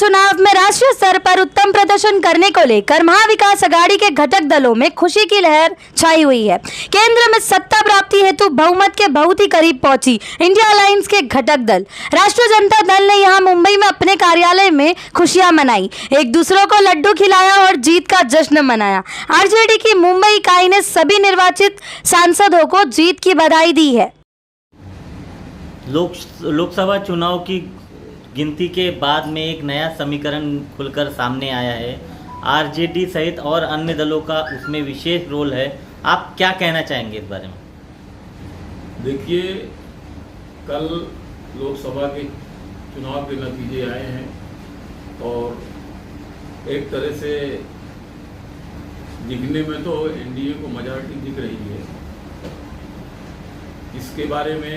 चुनाव में राष्ट्रीय स्तर पर उत्तम प्रदर्शन करने को लेकर महाविकास अघाड़ी के घटक दलों में खुशी की लहर छाई हुई है। केंद्र में सत्ता प्राप्ति हेतु बहुमत के बहुत ही करीब पहुंची इंडिया अलायंस के घटक दल राष्ट्रीय जनता दल ने यहां मुंबई में अपने कार्यालय में खुशियां मनाई, एक दूसरों को लड्डू खिलाया और जीत का जश्न मनाया। आरजेडी की मुंबई इकाई ने सभी निर्वाचित सांसदों को जीत की बधाई दी है। लोकसभा चुनाव की गिनती के बाद में एक नया समीकरण खुलकर सामने आया है। आरजेडी सहित और अन्य दलों का उसमें विशेष रोल है। आप क्या कहना चाहेंगे इस बारे में? देखिए, कल लोकसभा के चुनाव के नतीजे आए हैं और एक तरह से दिखने में तो एनडीए को मेजॉरिटी दिख रही है। इसके बारे में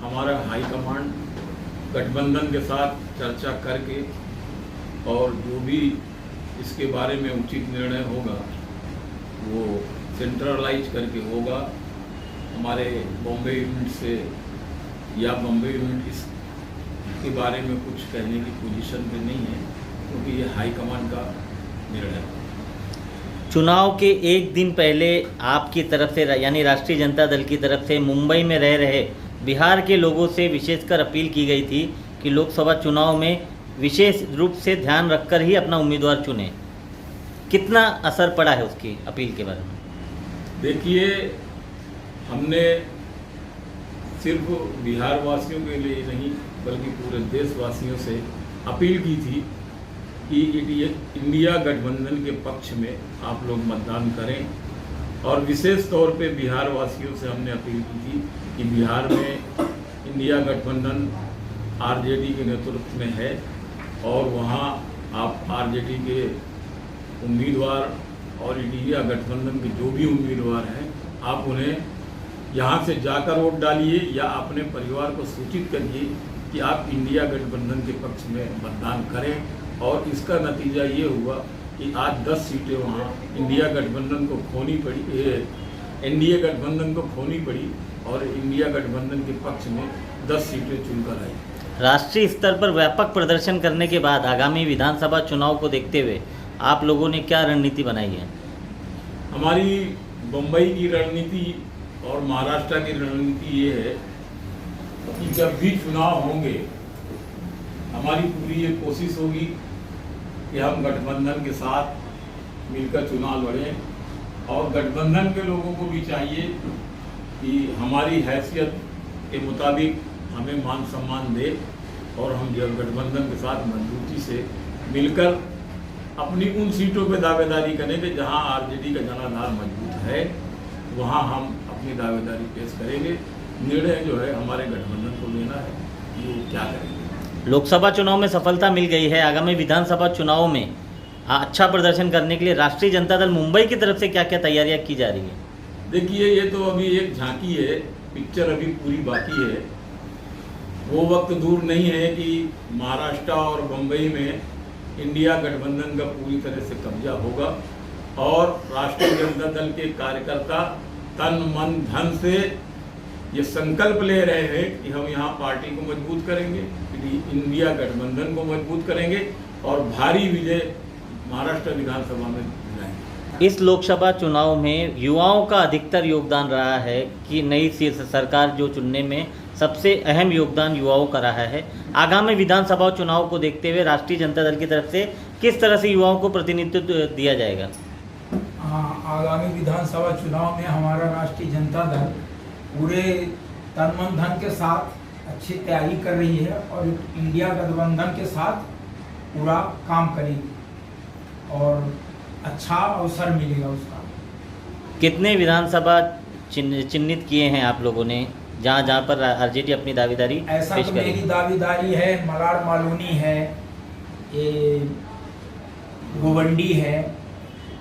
हमारा हाईकमांड गठबंधन के साथ चर्चा करके और जो भी इसके बारे में उचित निर्णय होगा वो सेंट्रलाइज करके होगा। हमारे बॉम्बे यूनिट से या बॉम्बे यूनिट इसके बारे में कुछ कहने की पोजीशन में नहीं है, क्योंकि ये हाईकमांड का निर्णय है। चुनाव के एक दिन पहले आपकी तरफ से यानी राष्ट्रीय जनता दल की तरफ से मुंबई में रह रहे बिहार के लोगों से विशेषकर अपील की गई थी कि लोकसभा चुनाव में विशेष रूप से ध्यान रखकर ही अपना उम्मीदवार चुनें। कितना असर पड़ा है उसकी अपील के बारे में? देखिए, हमने सिर्फ बिहार वासियों के लिए नहीं बल्कि पूरे देशवासियों से अपील की थी कि इंडिया गठबंधन के पक्ष में आप लोग मतदान करें, और विशेष तौर पे बिहार वासियों से हमने अपील की थी कि बिहार में इंडिया गठबंधन आरजेडी के नेतृत्व में है और वहाँ आप आरजेडी के उम्मीदवार और इंडिया गठबंधन के जो भी उम्मीदवार हैं आप उन्हें यहाँ से जाकर वोट डालिए या अपने परिवार को सूचित करिए कि आप इंडिया गठबंधन के पक्ष में मतदान करें। और इसका नतीजा ये हुआ कि आज 10 सीटें वहाँ इंडिया गठबंधन को खोनी पड़ी, एनडीए गठबंधन को खोनी पड़ी और इंडिया गठबंधन के पक्ष में 10 सीटें चुनकर आई। राष्ट्रीय स्तर पर व्यापक प्रदर्शन करने के बाद आगामी विधानसभा चुनाव को देखते हुए आप लोगों ने क्या रणनीति बनाई है? हमारी बम्बई की रणनीति और महाराष्ट्र की रणनीति ये है कि जब भी चुनाव होंगे हमारी पूरी ये कोशिश होगी कि हम गठबंधन के साथ मिलकर चुनाव लड़ें, और गठबंधन के लोगों को भी चाहिए कि हमारी हैसियत के मुताबिक हमें मान सम्मान दे और हम जब गठबंधन के साथ मजबूती से मिलकर अपनी उन सीटों पे दावेदारी करें कि जहां आरजेडी का जनाधार मजबूत है वहां हम अपनी दावेदारी पेश करेंगे। निर्णय जो है हमारे गठबंधन को लेना है कि वो क्या करेंगे। लोकसभा चुनाव में सफलता मिल गई है, आगामी विधानसभा चुनाव में अच्छा प्रदर्शन करने के लिए राष्ट्रीय जनता दल मुंबई की तरफ से क्या क्या तैयारियां की जा रही है? देखिए, ये तो अभी एक झांकी है, पिक्चर अभी पूरी बाकी है। वो वक्त दूर नहीं है कि महाराष्ट्र और बम्बई में इंडिया गठबंधन का पूरी तरह से कब्जा होगा और राष्ट्रीय जनता दल के कार्यकर्ता तन मन धन से ये संकल्प ले रहे हैं कि हम यहाँ पार्टी को मजबूत करेंगे, इंडिया गठबंधन को मजबूत करेंगे और भारी विजय महाराष्ट्र विधानसभा में दिलाएंगे। इस लोकसभा चुनाव में युवाओं का अधिकतर योगदान रहा है कि नई सरकार जो चुनने में सबसे अहम योगदान युवाओं का रहा है। आगामी विधानसभा चुनाव को देखते हुए राष्ट्रीय जनता दल की तरफ से किस तरह से युवाओं को प्रतिनिधित्व दिया जाएगा? आगामी विधानसभा चुनाव में हमारा राष्ट्रीय जनता दल पूरे तन मन धन के साथ अच्छी तैयारी कर रही है और इंडिया गठबंधन के साथ पूरा काम करेगी और अच्छा अवसर मिलेगा उसका। कितने विधानसभा चिन्हित किए हैं आप लोगों ने जहाँ जहाँ पर आरजेडी अपनी दावेदारी ऐसा पेश तो करेगी? मेरी दावेदारी है, मलाड मालूनी है, ये गोवंडी है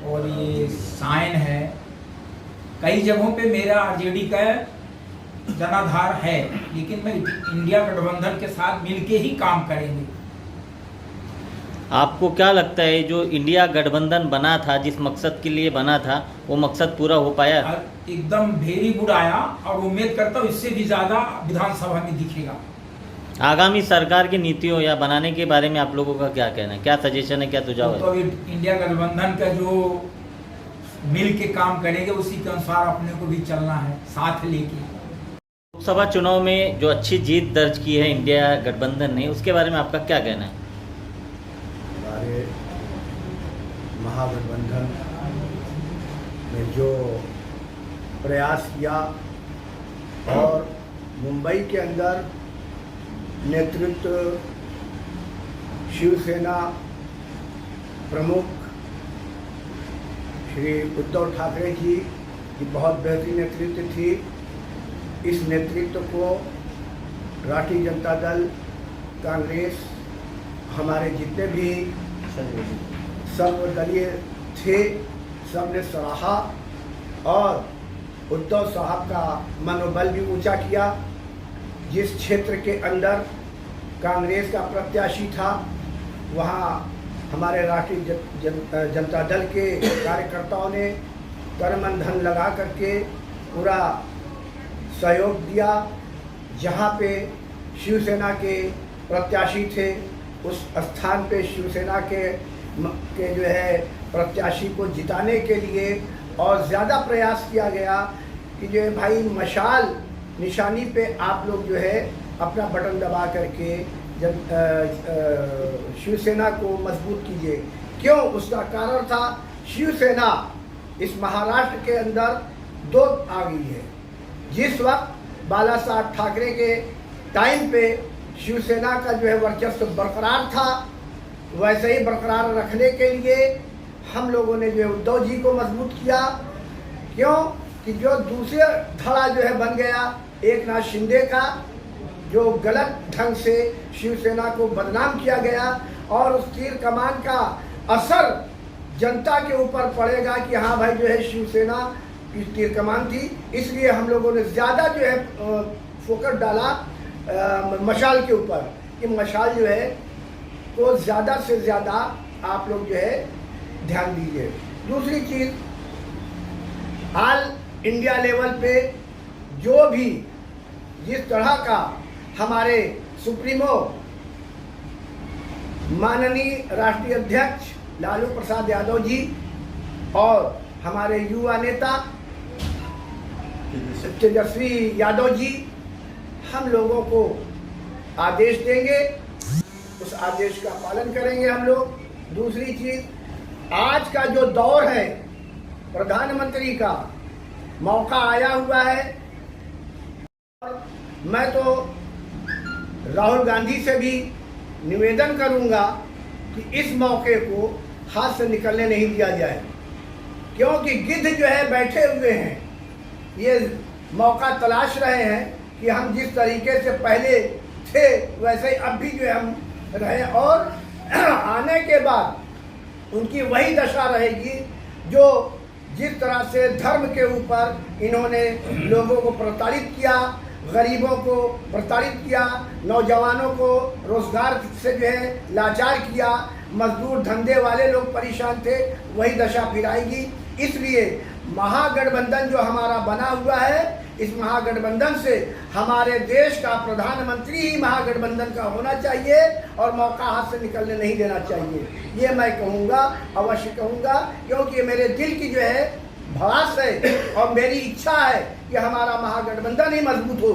और ये साइन है। कई जगहों पे मेरा आरजेडी का जनाधार है, लेकिन मैं इंडिया गठबंधन के साथ मिलके ही काम करेंगे। आपको क्या लगता है जो इंडिया गठबंधन बना था, जिस मकसद के लिए बना था, वो मकसद पूरा हो पाया? एकदम वेरी गुड आया और उम्मीद करता हूँ इससे भी ज़्यादा विधानसभा में दिखेगा। आगामी सरकार की नीतियों या बनाने के बारे में आप लोगों का क्या कहना है, क्या सजेशन है, क्या सुझाव है? तो इंडिया गठबंधन का जो मिल के काम करेंगे उसी के अनुसार अपने को भी चलना है, साथ लेके। लोकसभा चुनाव में जो अच्छी जीत दर्ज की है इंडिया गठबंधन ने, उसके बारे में आपका क्या कहना है? हमारे महागठबंधन ने जो प्रयास किया और मुंबई के अंदर नेतृत्व शिवसेना प्रमुख श्री उद्धव ठाकरे जी की बहुत बेहतरीन नेतृत्व थी। इस नेतृत्व को राष्ट्रीय जनता दल, कांग्रेस, हमारे जितने भी सर्वदलीय थे, सबने सराहा और उद्धव साहब का मनोबल भी ऊंचा किया। जिस क्षेत्र के अंदर कांग्रेस का प्रत्याशी था, वहाँ हमारे राष्ट्रीय जनता दल के कार्यकर्ताओं ने कर्मन धन लगा करके पूरा सहयोग दिया। जहाँ पे शिवसेना के प्रत्याशी थे, उस स्थान पे शिवसेना के जो है प्रत्याशी को जिताने के लिए और ज़्यादा प्रयास किया गया कि जो है भाई मशाल निशानी पे आप लोग जो है अपना बटन दबा करके शिवसेना को मजबूत कीजिए। क्यों? उसका कारण था शिवसेना इस महाराष्ट्र के अंदर दो आ गई है। जिस वक्त बाला साहब ठाकरे के टाइम पे शिवसेना का जो है वर्चस्व बरकरार था, वैसे ही बरकरार रखने के लिए हम लोगों ने जो है उद्धव जी को मजबूत किया। क्यों? कि जो दूसरे धड़ा जो है बन गया एकनाथ शिंदे का, जो गलत ढंग से शिवसेना को बदनाम किया गया और उस तीर कमान का असर जनता के ऊपर पड़ेगा कि हाँ भाई जो है शिवसेना की तीर कमान थी। इसलिए हम लोगों ने ज़्यादा जो है फोकस डाला मशाल के ऊपर कि मशाल जो है तो ज़्यादा से ज़्यादा आप लोग जो है ध्यान दीजिए। दूसरी चीज़, ऑल इंडिया लेवल पे जो भी जिस तरह का हमारे सुप्रीमो माननीय राष्ट्रीय अध्यक्ष लालू प्रसाद यादव जी और हमारे युवा नेता तेजस्वी यादव जी हम लोगों को आदेश देंगे, उस आदेश का पालन करेंगे हम लोग। दूसरी चीज, आज का जो दौर है प्रधानमंत्री का मौका आया हुआ है। मैं तो राहुल गांधी से भी निवेदन करूंगा कि इस मौके को हाथ से निकलने नहीं दिया जाए, क्योंकि गिद्ध जो है बैठे हुए हैं, ये मौका तलाश रहे हैं कि हम जिस तरीके से पहले थे वैसे ही अब भी जो है हम रहे और आने के बाद उनकी वही दशा रहेगी जो जिस तरह से धर्म के ऊपर इन्होंने लोगों को प्रताड़ित किया, गरीबों को प्रताड़ित किया, नौजवानों को रोजगार से जो है लाचार किया, मजदूर धंधे वाले लोग परेशान थे, वही दशा फिर आएगी। इसलिए महागठबंधन जो हमारा बना हुआ है, इस महागठबंधन से हमारे देश का प्रधानमंत्री ही महागठबंधन का होना चाहिए और मौका हाथ से निकलने नहीं देना चाहिए। ये मैं कहूँगा, अवश्य कहूँगा, क्योंकि मेरे दिल की जो है भड़ास है और मेरी इच्छा है कि हमारा महागठबंधन ही मजबूत हो।